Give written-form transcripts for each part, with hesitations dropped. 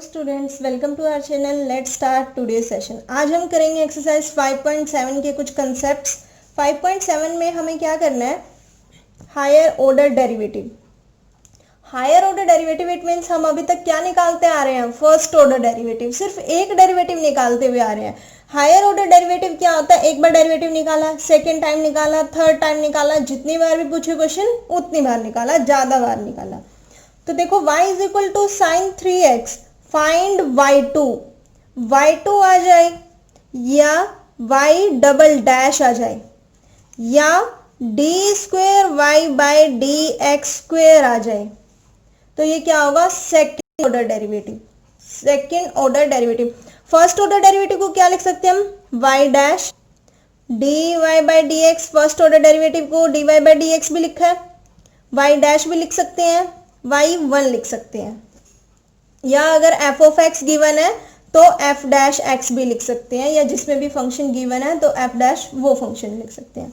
Students, welcome to our channel. Let's start today session. आज हम करेंगे एक्सरसाइज 5.7 के कुछ कंसेप्ट्स। 5.7 में हमें क्या करना है? Higher order derivative. Higher order derivative it means हम अभी तक क्या निकालते आ रहे हैं? First order derivative. सिर्फ एक डेरिवेटिव निकालते हुए आ रहे हैं। हायर ऑर्डर डेरिवेटिव क्या होता है? एक बार डेरिवेटिव निकाला, सेकेंड टाइम निकाला, थर्ड टाइम निकाला, जितनी बार भी पूछे क्वेश्चन उतनी बार निकाला, ज्यादा बार निकाला। तो देखो y is equal to sine 3x, find y2। y2 आ जाए या y डबल डैश आ जाए या d square Y by D x square आ जाए, तो ये क्या होगा? Second order derivative. Second order derivative. First order derivative को क्या लिख सकते हैं हम? y dash d Y by D x. First order derivative को d Y by D x भी लिखा है, y डैश भी लिख सकते हैं, y1 लिख सकते हैं, या अगर f ऑफ x गिवन है तो f डैश x भी लिख सकते हैं, या जिसमें भी फंक्शन गिवन है तो f डैश वो फंक्शन लिख सकते हैं।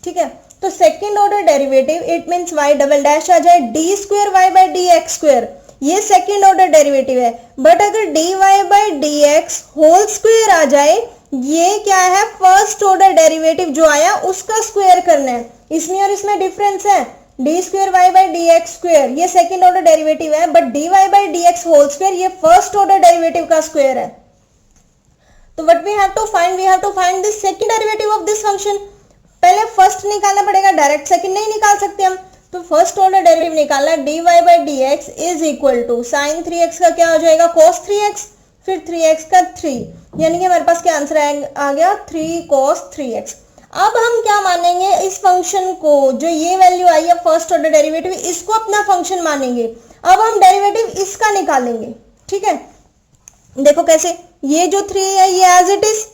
ठीक है, तो second order derivative it means y double dash आ जाए d square Y by D x square, ये सेकेंड ऑर्डर डेरिवेटिव है। बट अगर d Y by D x whole square आ जाए, ये क्या है? फर्स्ट ऑर्डर डेरिवेटिव जो आया उसका स्क्वेयर करना है। इसमें और इसमें डिफरेंस है। D square Y by D x square ये सेकेंड ऑर्डर डेरिवेटिव है, but D Y by D x whole square ये फर्स्ट ऑर्डर डेरिवेटिव का स्क्वेयर है। तो what we have to find? We have to find the second derivative of this function. पहले first निकालना पड़ेगा, direct second नहीं निकाल सकते हम। तो फर्स्ट ऑर्डर डेरिवेटिव निकालना, D Y by D x is equal to sine 3x का क्या हो जाएगा? cos 3x, फिर 3x का 3, यानी कि हमारे पास क्या आंसर आ गया? 3 cos 3x। अब हम क्या मानेंगे? इस फंक्शन को, जो ये वैल्यू आई है फर्स्ट ऑर्डर डेरिवेटिव, इसको अपना फंक्शन मानेंगे। अब हम डेरिवेटिव इसका निकालेंगे। ठीक है, देखो कैसे। ये जो 3 है ये एज इट इज,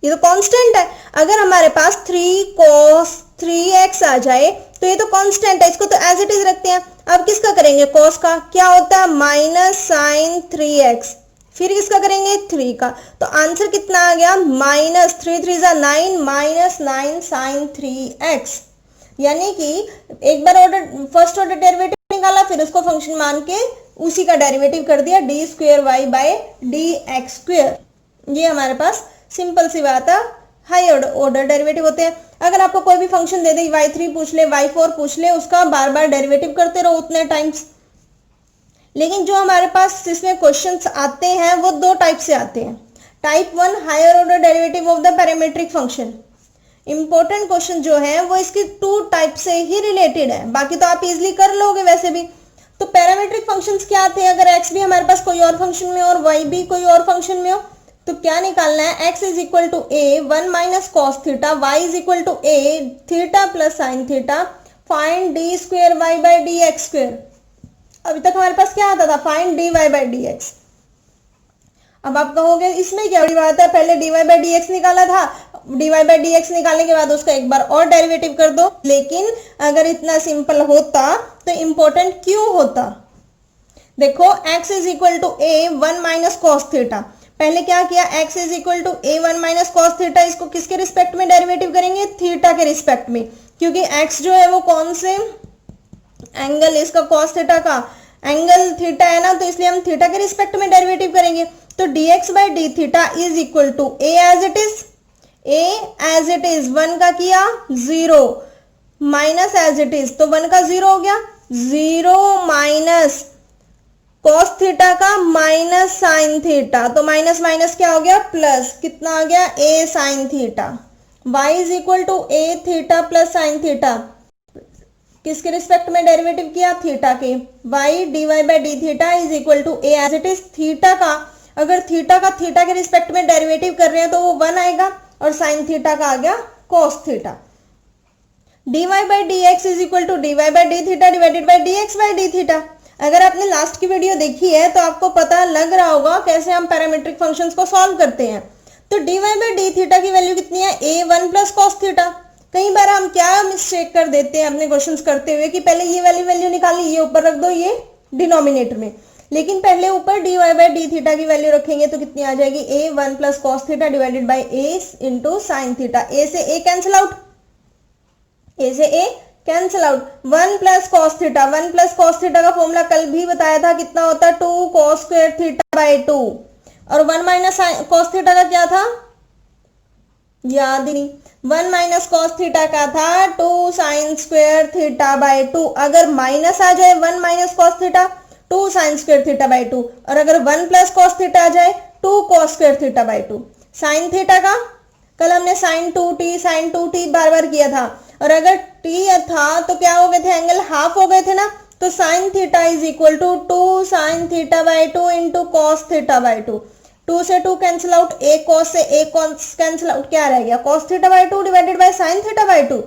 ये तो कांस्टेंट है। अगर हमारे पास 3 cos 3x आ जाए तो ये तो कांस्टेंट है, इसको तो एज इट इज रखते हैं। अब किसका करेंगे? cos का। क्या होता है? Minus sine 3x। फिर किसका करेंगे? 3 का। तो आंसर कितना आ गया? माइनस 3 3 जा 9, माइनस 9 साइन 3x। यानी कि एक बार ऑर्डर फर्स्ट ऑर्डर डेरिवेटिव निकाला, फिर उसको फंक्शन मान के उसी का डेरिवेटिव कर दिया, D square Y by D x square. ये हमारे पास सिंपल सी बात है, हाई ऑर्डर डेरिवेटिव होते हैं। अगर आपको कोई भी फंक्शन दे दे, y3 पूछ ले, y4 पूछ ले, उसका बार बार डेरिवेटिव करते रहो उतने टाइम्स। लेकिन जो हमारे पास इसमें क्वेश्चंस आते हैं वो दो टाइप से आते हैं। Type 1 higher order derivative of the parametric function. Important question जो है वो इसके 2 टाइप से ही रिलेटेड है, बाकी तो आप इजिली कर लोगे वैसे भी। तो पैरामीट्रिक फंक्शंस क्या आते हैं? अगर x भी हमारे पास कोई और फंक्शन में और y भी कोई और फंक्शन में हो, तो क्या निकालना है? x is equal to A 1 minus cos theta, y is equal to A theta plus sine theta, find D square Y by D x square. अभी तक हमारे पास क्या आता था? Find D Y by D X. अब आप कहोगे इसमें क्या बड़ी बात है, पहले D Y by D X निकाला था, D Y by D X निकालने के बाद उसका एक बार और डेरिवेटिव कर दो। लेकिन अगर इतना सिंपल होता तो इंपॉर्टेंट क्यों होता? देखो x is equal to A 1 minus cos theta. पहले क्या किया? x is equal to A 1 minus cos theta, इसको किसके रिस्पेक्ट में डेरिवेटिव करेंगे? थीटा के रिस्पेक्ट में, क्योंकि x जो है वो कौन से एंगल, इसका कॉस थीटा का एंगल थीटा है ना, तो इसलिए हम थीटा के रिस्पेक्ट में डेरिवेटिव करेंगे। तो dx by D theta is equal to A as it is, A as it is 1 का किया 0 माइनस एज इट इज, तो 1 का 0 हो गया, 0 माइनस कॉस थीटा का माइनस साइन थीटा, तो माइनस माइनस क्या हो गया? प्लस। कितना आ गया? A sine theta. y is equal to A theta plus sine theta, किसके रिस्पेक्ट में डेरिवेटिव किया? थीटा के। y d Y by D theta is equal to A as it is theta का। अगर थीटा का थीटा के respect में derivative कर रहे हैं तो वो 1 आएगा, और साइन थीटा का आ गया cos theta. D Y by D x is equal to D Y by D theta divided by D x by D theta. अगर आपने लास्ट की वीडियो देखी है तो आपको पता लग रहा होगा कैसे हम पैरामीट्रिक फंक्शंस को सॉल्व करते हैं। तो D Y by D theta की वैल्यू कितनी है? a1 plus cos theta. कई बार हम क्या मिस्टेक कर देते हैं अपने क्वेश्चंस करते हुए कि पहले ये वाली वैल्यू निकाली, ये ऊपर रख दो, ये डिनोमिनेटर में, लेकिन पहले ऊपर d Y by D theta की वैल्यू रखेंगे तो कितनी आ जाएगी? a1 plus cos theta divided by a into sine theta. A से ए कैंसिल आउट, ए से a cancel out, 1 plus cos theta, 1 plus cos theta का फॉर्मूला कल भी बताया था, कितना होता है 2 कॉस स्क्वायर थीटा बाई 2, और 1 माइनस कॉस थीटा का क्या था, याद ही नहीं, 1 माइनस कॉस थीटा का था 2 साइन स्क्वायर थीटा बाई 2, अगर माइनस आ जाए 1 minus cos theta 2 sine square theta by 2, और अगर 1 प्लस कॉस थीटा आ जाए 2 cos square theta by 2। Sine theta का कल हमने साइन 2t बार बार किया था, और अगर t था तो क्या हो गए थे, एंगल हाफ हो गए थे ना, तो sine theta is equal to 2 sine theta by 2 into cos theta by 2, 2 से 2 कैंसिल आउट, एक कॉस से एक कॉस कैंसिल आउट, क्या रह गया cos theta by 2 divided by sine theta by 2,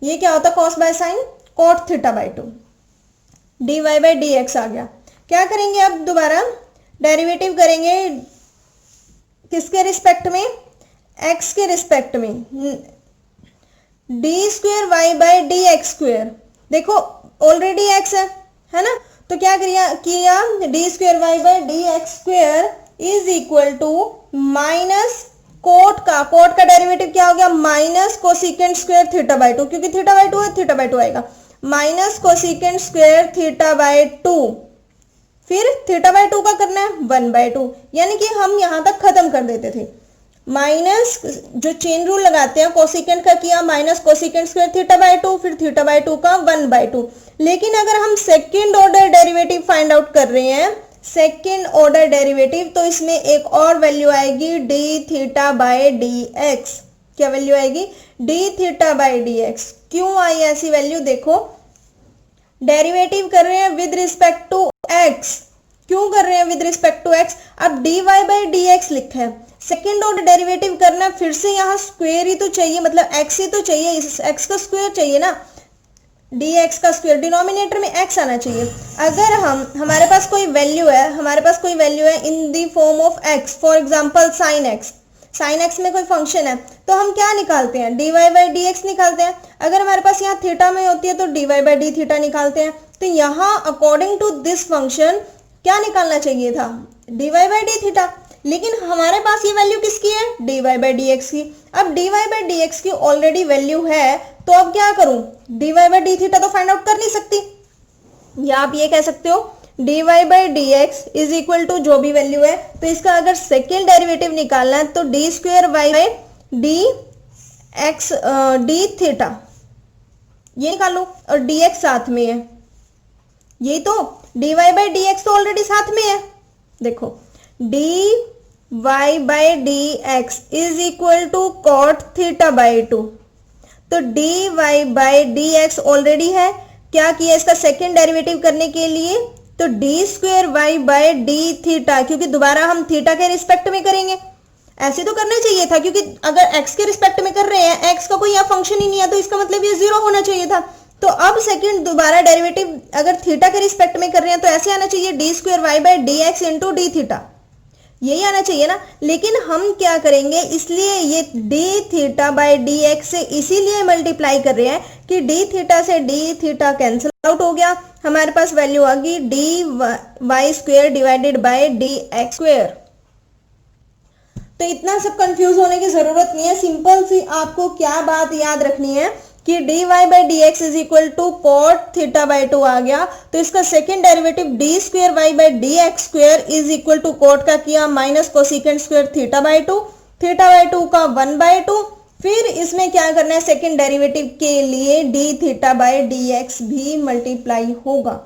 ये क्या होता cos by sine cot theta by 2, dy by D x आ गया। क्या करेंगे अब दोबारा डेरिवेटिव करेंगे, किसके रिस्पेक्ट में, x के रिस्पेक्ट में, D square Y by D x square, देखो ऑलरेडी x है ना, तो क्या किया D square Y by D x square is equal to minus cot का डेरिवेटिव क्या हो गया, minus cosecant square theta by 2, क्योंकि थीटा बाई 2 है, थीटा बाई 2 आएगा, minus cosecant square theta by 2, फिर थीटा बाई 2 का करना है 1 बाई 2, यानी कि हम यहां तक खत्म कर देते थे, माइनस जो चेन रूल लगाते हैं कोसिकेंट का किया, minus cosecant square theta by 2, फिर थीटा बाई 2 का 1 बाई 2, लेकिन अगर हम second order derivative find out कर रहे हैं, सेकेंड ऑर्डर डेरिवेटिव, तो इसमें एक और वैल्यू आएगी D theta by D x, क्या वैल्यू आएगी, D theta by D x. क्यों आई ऐसी वैल्यू, देखो डेरिवेटिव कर रहे हैं विद रिस्पेक्ट टू एक्स, क्यों कर रहे हैं विद रिस्पेक्ट टू एक्स, अब D Y by D X लिखा है, सेकेंड ऑर्डर डेरिवेटिव करना, फिर से यहाँ स्क्वायर ही तो चाहिए, मतलब एक्स ही तो चाहिए, इस एक्स का स्क्वायर चाहिए ना, dx का स्क्वायर, डिनोमिनेटर में x आना चाहिए। अगर हमारे पास कोई वैल्यू है in the form of x, for example sin x में कोई फंक्शन है, तो हम क्या निकालते हैं, dy बाई डी एक्स निकालते हैं, अगर हमारे पास यहाँ थीटा में होती है तो dy बाई डी थीटा निकालते हैं, तो यहाँ अकॉर्डिंग टू दिस फंक्शन क्या निकालना चाहिए था, dy बाई डी थीटा, लेकिन हमारे पास ये वैल्यू किसकी है, dy बाई डी एक्स की, अब dy बाई डी एक्स की ऑलरेडी वैल्यू है, तो अब क्या करूं, dy बाई डी थीटा तो फाइंड आउट कर नहीं सकती, या आप ये कह सकते हो dy by D x is equal to जो भी वैल्यू है, तो इसका अगर सेकेंड डेरिवेटिव निकालना है तो D square Y by D X D theta ये निकाल लो, और डी एक्स साथ में है, यही तो dy बाई डी एक्स तो ऑलरेडी साथ में है, देखो dy by D x is equal to cot theta by 2, तो dy by D X already है, क्या किया इसका सेकेंड डेरिवेटिव करने के लिए, तो D square Y by D theta, क्योंकि दोबारा हम थीटा के रिस्पेक्ट में करेंगे, ऐसे तो करना चाहिए था, क्योंकि अगर x के रिस्पेक्ट में कर रहे हैं, x का कोई यहाँ फंक्शन ही नहीं है, तो इसका मतलब ये 0 होना चाहिए था, तो अब सेकेंड दोबारा डेरिवेटिव अगर थीटा के रिस्पेक्ट में कर रहे हैं तो ऐसे आना चाहिए D square Y by D X into D theta, यही आना चाहिए ना, लेकिन हम क्या करेंगे, इसलिए ये D theta by D X से इसीलिए मल्टीप्लाई कर रहे हैं कि डी थीटा से डी थीटा कैंसिल आउट हो गया, हमारे पास वैल्यू आ गई D Y square divided by D x square. तो इतना सब कंफ्यूज होने की जरूरत नहीं है, सिंपल सी आपको क्या बात याद रखनी है कि D Y by D x is equal to cot theta by 2 आ गया, तो इसका second derivative D square Y by D x square is equal to cot का किया minus cosecant square theta by 2, theta by 2 का 1 by 2, फिर इसमें क्या करना है, सेकेंड डेरिवेटिव के लिए D theta by D x भी मल्टीप्लाई होगा।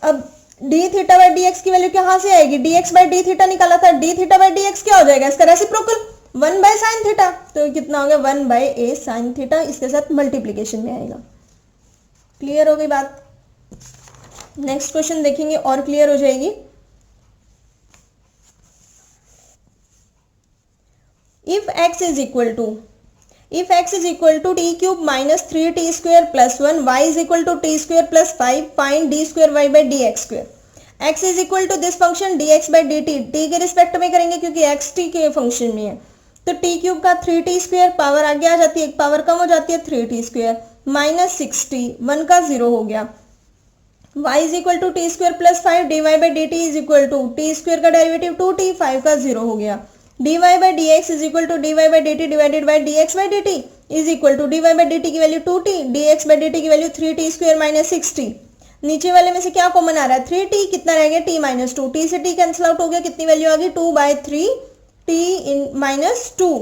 अब D theta by D x की वैल्यू कहाँ से आएगी, D x by D theta निकाला था, D theta by D x क्या हो जाएगा, इसका रेसिप्रोकल 1 बाय साइन थीटा, तो कितना हो गया 1 बाय ए साइन थीटा, इसके साथ मल्टीप्लीकेशन में आएगा। क्लियर हो गई बात, नेक्स्ट क्वेश्चन देखेंगे और क्लियर हो जाएगी। If x is equal to T cube minus 3t square plus 1 y is equal to T square plus 5 find D square Y by D x square. x is equal to this function dx by D T के respect में करेंगे क्योंकि x t के function में है, तो T cube का 3t square power आगे आ जाती है, एक पावर कम हो जाती है 3t स्क्वेयर माइनस 6t 1 का 0 हो गया, y is equal to T square plus 5 d Y by D t is equal to T square का डेरिवेटिव 2t 5 का 0 हो गया, dy by D x is equal to D Y by D t divided by D x by D t, is equal to D Y by D t की value 2t, d x by D t की value 3t square minus 6t। नीचे वाले में से क्या common आ रहा है 3t, कितना रह गया t माइनस 2, t से t कैंसिल आउट हो गया, कितनी वैल्यू आ गई 2/3t इन माइनस 2।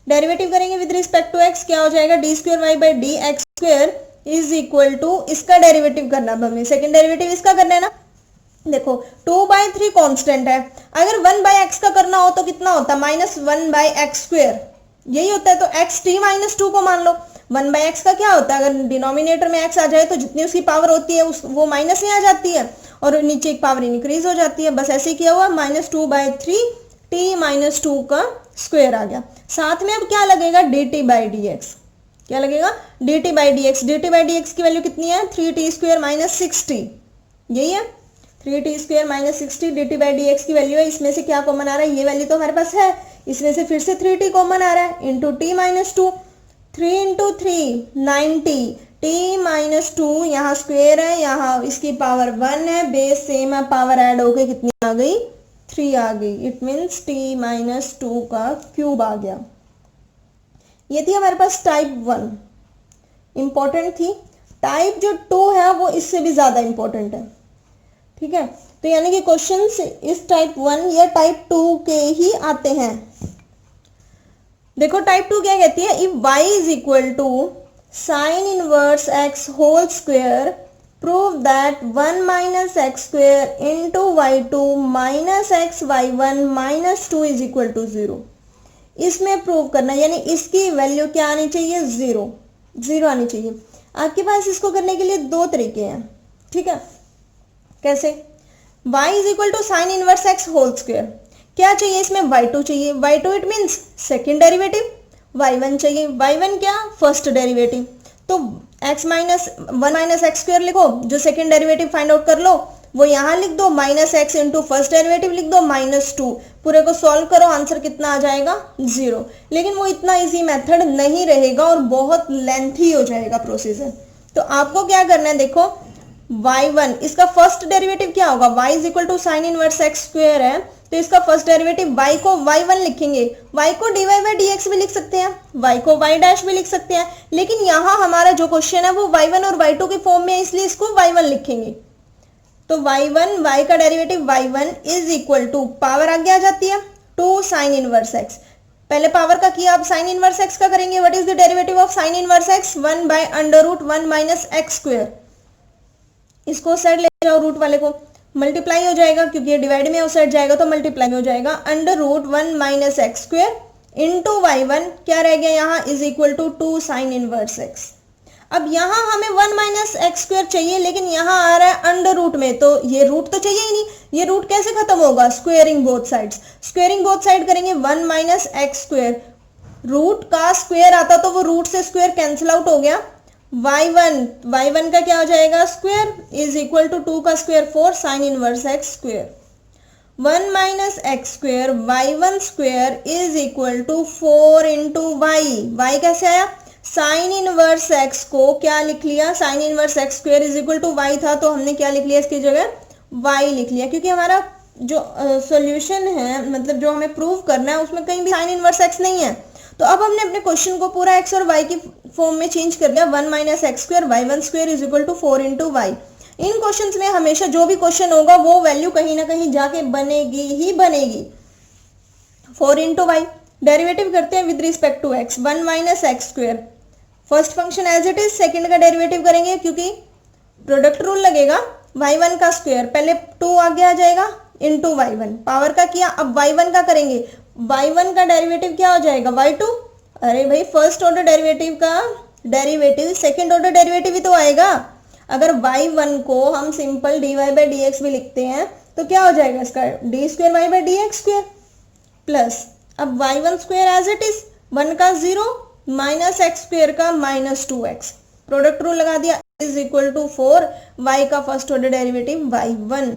डेरिवेटिव करेंगे विद रिस्पेक्ट टू x, क्या हो जाएगा D square Y by D X square is equal to, इसका डेरिवेटिव करना है हमें, सेकंड डेरिवेटिव इसका करना है ना। देखो 2/3 कांस्टेंट है, अगर 1/x का करना हो तो कितना होता है -1/x स्क्वायर, यही होता है। तो x t माइनस 2 को मान लो, 1/x का क्या होता है, अगर डिनोमिनेटर में x आ जाए तो जितनी उसकी पावर होती है वो माइनस में आ जाती है और नीचे एक पावर इंक्रीज हो जाती है। बस ऐसे ही किया हुआ, -2/3 t माइनस 2 का स्क्वायर आ गया। साथ में अब क्या लगेगा dt/dx, क्या लगेगा dt/dx, dt/dx की वैल्यू कितनी है 3t स्क्वायर माइनस 6t, यही है 3t square minus 6t dt/dx की वैल्यू है। इसमें से क्या कॉमन आ रहा है, ये वैल्यू तो हमारे पास है, इसमें से फिर से 3t कॉमन आ रहा है, into t minus 2, 3 into 3 9t, t minus 2 यहाँ स्क्वायर है, यहाँ इसकी पावर 1 है, बेस सेम है, पावर ऐड होके कितनी आ गई 3 आ गई। इट मीन्स t माइनस 2 का क्यूब आ गया। ये थी हमारे पास टाइप 1, इंपॉर्टेंट थी। टाइप जो 2 है वो इससे भी ज्यादा इंपॉर्टेंट है, ठीक है। तो यानी कि क्वेश्चंस इस टाइप 1 या टाइप 2 के ही आते हैं। देखो टाइप 2 क्या कहती है, if y is equal to sine inverse x whole square prove that 1 minus x square into y2 minus X y1 minus 2 is equal to 0। इसमें प्रूव करना, यानी इसकी वैल्यू क्या आनी चाहिए 0 आनी चाहिए। आपके पास इसको करने के लिए दो तरीके हैं, ठीक है। कैसे, y is equal to sine inverse X whole square, क्या चाहिए इसमें y2 चाहिए, y2 it means second derivative, y1 चाहिए, y1 क्या फर्स्ट डेरिवेटिव। तो x minus 1 minus x square लिखो, जो सेकेंड डेरिवेटिव फाइंड आउट कर लो वो यहाँ लिख दो, minus x into first derivative लिख दो -2, पूरे को सॉल्व करो, आंसर कितना आ जाएगा 0। लेकिन वो इतना इजी मेथड नहीं रहेगा और बहुत लेंथी हो जाएगा प्रोसीजर। तो आपको क्या करना है, देखो y1 इसका फर्स्ट डेरिवेटिव क्या होगा, y is equal to sine inverse X square है, तो इसका फर्स्ट डेरिवेटिव y को y1 लिखेंगे, y को dy बाई dx भी लिख सकते हैं, y को y डैश भी लिख सकते हैं, लेकिन यहाँ हमारा जो क्वेश्चन है वो y1 और y2 के फॉर्म में है, इसलिए इसको y1 लिखेंगे। तो y1, y का derivative y1 is equal to, power आगे आ जाती है 2 साइन इनवर्स x, पहले पावर का किया, अब साइन इनवर्स x का करेंगे। What is the derivative of sine inverse x, 1 by under root 1 minus x square. इसको साइड ले जाओ, रूट वाले को मल्टीप्लाई हो जाएगा, क्योंकि ये डिवाइड में उस साइड जाएगा तो मल्टीप्लाई हो जाएगा, under root 1 minus x square into y1 क्या रह गया यहाँ is equal to 2 sine inverse x। अब यहाँ हमें 1 माइनस एक्स स्क्वायर चाहिए, लेकिन यहाँ आ रहा है अंडर रूट में, तो ये रूट तो चाहिए ही नहीं, ये रूट कैसे खत्म होगा, squaring both sides, squaring both side करेंगे 1 माइनस एक्स स्क्वायर, रूट का स्क्वायर आता तो वो रूट से स्क्वायर कैंसिल आउट हो गया, y1 का क्या हो जाएगा स्क्वायर इज इक्वल टू 2 का square 4 sine inverse X square, 1 minus x square y1 square is equal to 4 into y कैसे आया, साइन इनवर्स x को क्या लिख लिया, sine inverse X square is equal to y था, तो हमने क्या लिख लिया इसकी जगह y लिख लिया, क्योंकि हमारा जो सॉल्यूशन है, मतलब जो हमें प्रूव करना है उसमें कहीं भी साइन इनवर्स x नहीं है। तो अब हमने अपने क्वेश्चन को पूरा x और y की फॉर्म में चेंज कर दिया, 1 minus x square y1 square is equal to 4 into y। इन क्वेश्चंस में हमेशा जो भी क्वेश्चन होगा वो वैल्यू कहीं ना कहीं जाके बनेगी ही बनेगी, 4 इंटू y। डेरिवेटिव करते हैं with respect to x, 1 minus x square, first function as it is, second का डेरिवेटिव करेंगे क्योंकि प्रोडक्ट रूल लगेगा, y1 का स्क्वायर पहले 2 आगे आ जाएगा इंटू y1, पावर का किया, अब y1 का करेंगे, y1 का डेरिवेटिव क्या हो जाएगा y2, अरे भाई फर्स्ट ऑर्डर डेरिवेटिव का डेरिवेटिव सेकंड ऑर्डर डेरिवेटिव ही तो आएगा। अगर y1 को हम सिंपल dy बाई dx भी लिखते हैं तो क्या हो जाएगा इसका D square Y by D X square plus, अब y1 square as it is, 1 का 0 माइनस एक्स स्क्वायर का माइनस 2x, प्रोडक्ट रूल लगा दिया इज इक्वल टू 4, y का फर्स्ट ऑर्डर डेरिवेटिव y1,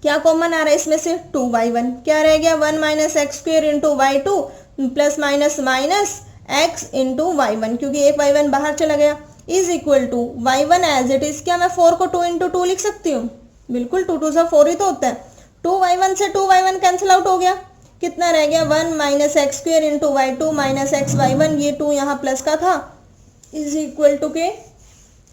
क्या कॉमन आ रहा है इसमें से 2y1, क्या रह गया 1 minus x square into y2 plus minus minus x into y1, क्योंकि एक y1 बाहर चला गया, is equal to y1 as it is, क्या मैं 4 को 2 इंटू 2 लिख सकती हूँ, बिल्कुल 2 2 से 4 ही तो होता है, 2y1 से 2y1 कैंसिल आउट हो गया, कितना रह गया 1 minus X square into Y two minus x Y one, ये 2 यहाँ प्लस का था, इज इक्वल टू के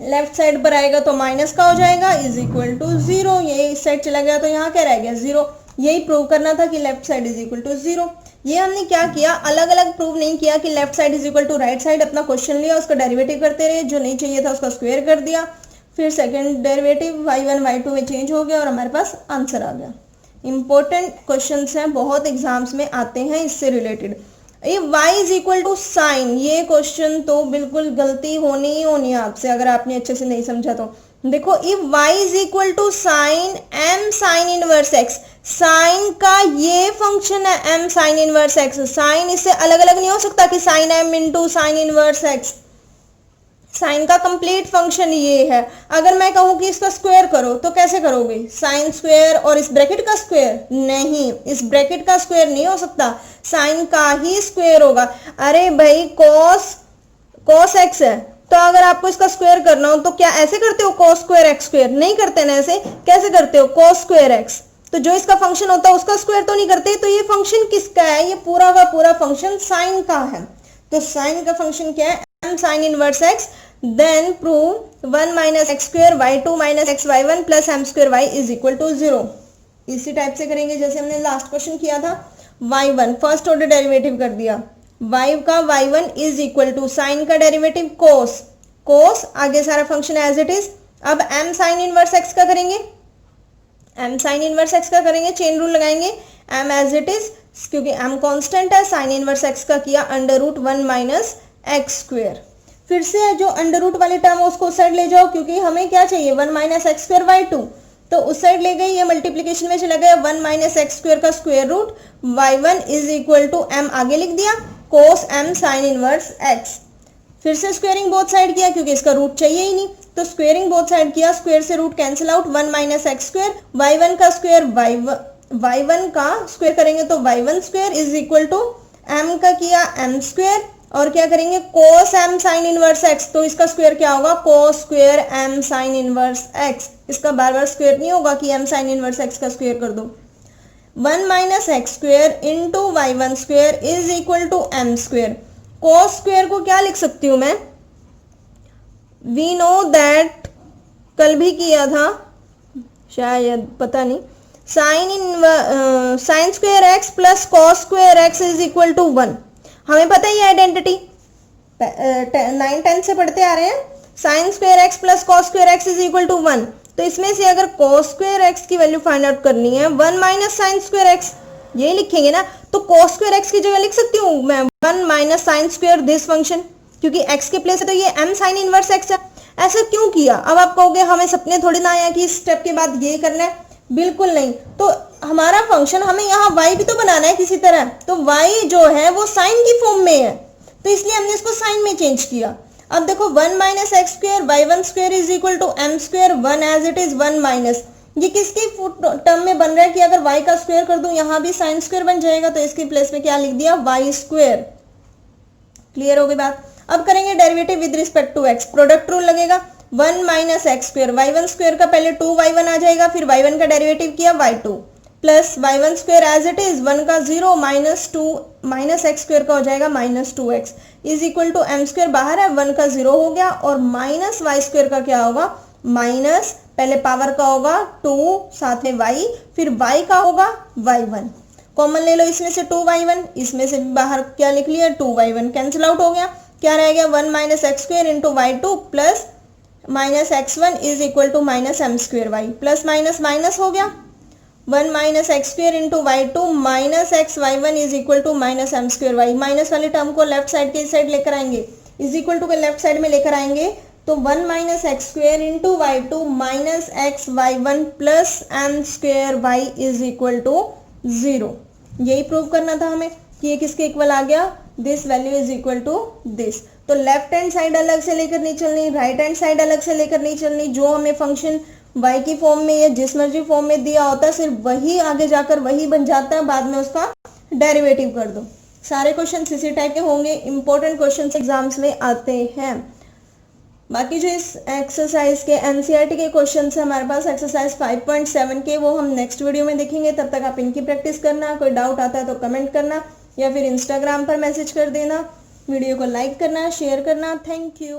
लेफ्ट साइड पर आएगा तो माइनस का हो जाएगा, इज इक्वल टू 0। ये इस साइड चला गया तो यहाँ क्या रह गया 0। यही प्रूव करना था कि left side is equal to 0। ये हमने क्या किया, अलग अलग प्रूव नहीं किया कि left side is equal to right side. अपना क्वेश्चन लिया, उसका डेरिवेटिव करते रहे, जो नहीं चाहिए था उसका स्क्वायर कर दिया, फिर सेकंड डेरिवेटिव y1 y2 में चेंज हो गया और हमारे पास आंसर आ गया। इंपॉर्टेंट क्वेश्चंस हैं, बहुत एग्जाम्स में आते हैं इससे रिलेटेड। ये y is equal to sine, ये क्वेश्चन तो बिल्कुल गलती होनी ही होनी है आपसे अगर आपने अच्छे से नहीं समझा तो। देखो if y is equal to sine m sine inverse x, sine का ये फंक्शन है m sine inverse x, sine इससे अलग अलग नहीं हो सकता कि sine m into sine inverse x। Sine का कंप्लीट फंक्शन ये है। अगर मैं कहूँ कि इसका स्क्वायर करो तो कैसे करोगे, साइन स्क्वायर और इस ब्रैकेट का स्क्वायर, नहीं, इस ब्रैकेट का स्क्वायर नहीं हो सकता, साइन का ही स्क्वायर होगा। अरे भाई कॉस एक्स है, तो अगर आपको इसका स्क्वायर करना हो तो क्या ऐसे करते हो कॉस स्क्वायर एक्स स्क्वायर, नहीं करते ना, ऐसे कैसे करते हो कॉस स्क्वायर एक्स, तो जो इसका फंक्शन होता है उसका स्क्वायर तो नहीं करते। तो ये फंक्शन किसका है, ये पूरा का पूरा फंक्शन साइन का है। तो साइन का फंक्शन क्या है, m sine inverse x, then prove 1 minus x square y two minus x Y one plus m square y is equal to 0। इसी टाइप से करेंगे जैसे हमने लास्ट क्वेश्चन किया था। y1 फर्स्ट ऑर्डर डेरिवेटिव कर दिया, y का y1 is equal to sine का डेरिवेटिव कोस, कोस आगे सारा फंक्शन एज इट इज। अब m साइन इनवर्स x का करेंगे, m साइन इनवर्स x का करेंगे, चेन रूल लगाएंगे, m एज इट इज, क्योंकि m कांस्टेंट है, साइन इनवर्स x का किया under root 1 minus x square. फिर से जो अंडर रूट वाली टर्म है उसको उस साइड ले जाओ, क्योंकि हमें क्या चाहिए 1 minus x square y two, तो उस साइड ले गई, ये मल्टीप्लीकेशन में चला गया, 1 माइनस एक्स स्क्वायर का square root y one is equal to m आगे लिख दिया cos m sine inverse x। फिर से स्क्वेयरिंग बोथ साइड किया क्योंकि इसका रूट चाहिए ही नहीं, तो स्क्वेयरिंग बोथ साइड किया, स्क्वायर से root cancel out, 1 minus x square, y one का स्क्वायर वाई वन का स्क्वायर करेंगे तो y one square is equal to m का किया m स्क्वायर, और क्या करेंगे cos m sine inverse x, तो इसका स्क्वायर क्या होगा cos square m sine inverse x। इसका बार बार स्क्वायर नहीं होगा कि m साइन इनवर्स x का स्क्वायर कर दो। 1 minus x square into y one square is equal to m square. Cos square को क्या लिख सकती हूं मैं, वी नो दैट, कल भी किया था शायद, पता नहीं, sine square x plus cos square x is equal to 1। हमें पता है ये आइडेंटिटी 9-10 से पढ़ते आ रहे हैं, sine square x plus cos square x is equal to 1। तो इसमें से अगर कॉस स्क्वायर एक्स की वैल्यू फाइंड आउट करनी है 1 माइनस साइन स्क्वायर एक्स, यही लिखेंगे ना, तो कॉस स्क्वायर एक्स की जगह लिख सकती हूँ मैं 1 minus sine square this function, क्योंकि एक्स के प्लेस है तो ये m साइन इनवर्स एक्स है। ऐसा क्यों किया, अब आप कहोगे हमें सपने थोड़ी ना आया कि इस स्टेप के बाद ये करना है, बिल्कुल नहीं। तो हमारा फंक्शन हमें यहाँ y भी तो बनाना है किसी तरह, तो y जो है वो साइन की फॉर्म में है, तो इसलिए हमने इसको साइन में चेंज किया। अब देखो 1 minus x square y one square is equal to m square, 1 as it is 1 minus, ये किसकी टर्म में बन रहा है कि अगर y का स्क्वायर कर दूं यहाँ भी साइन स्क्वायर बन जाएगा, तो इसके प्लेस में क्या लिख दिया y स्क्वायर। क्लियर हो गई बात। अब करेंगे derivative with respect to x, product rule लगेगा, 1 minus x square y one square का पहले 2y1 आ जाएगा, फिर y1 का डेरिवेटिव किया y2 plus y1 square as it is 1 का 0 माइनस 2 माइनस एक्स स्क्वायर का हो जाएगा minus 2x is equal to m square बाहर है, 1 का 0 हो गया, और माइनस y स्क्वायर का क्या होगा, माइनस पहले पावर का होगा 2 साथ में y, फिर y का होगा y1, कॉमन ले लो इसमें से 2y1, इसमें से बाहर क्या लिख लिया 2y1, कैंसिल आउट हो गया, क्या रह गया 1 minus x square into Y two plus minus x1 is equal to minus m square y, plus minus minus हो गया, 1 minus x square into Y two minus x Y one is equal to minus m square y. Minus वाले term को left side के इस side लेकर आएंगे, is equal to के left side में लेकर आएंगे, तो 1 minus x square into Y two minus x Y one plus m square y is equal to 0। यही प्रूव करना था हमें कि ये किसके इक्वल आ गया, this value is equal to this. तो लेफ्ट हैंड साइड अलग से लेकर नहीं चलनी, राइट हैंड साइड अलग से लेकर नहीं चलनी, जो हमें फंक्शन y की फॉर्म में या जिस मर्जी फॉर्म में दिया होता है सिर्फ वही आगे जाकर वही बन जाता है, बाद में उसका डेरिवेटिव कर दो। सारे क्वेश्चन इसी टाइप के होंगे, इंपॉर्टेंट क्वेश्चन एग्जाम्स में आते हैं। बाकी जो इस एक्सरसाइज के एनसीईआरटी के क्वेश्चन है हमारे पास एक्सरसाइज 5.7 के, वो हम नेक्स्ट वीडियो में देखेंगे। तब तक आप इनकी प्रैक्टिस करना, कोई डाउट आता है तो कमेंट करना या फिर इंस्टाग्राम पर मैसेज कर देना। वीडियो को लाइक करना, शेयर करना। Thank you.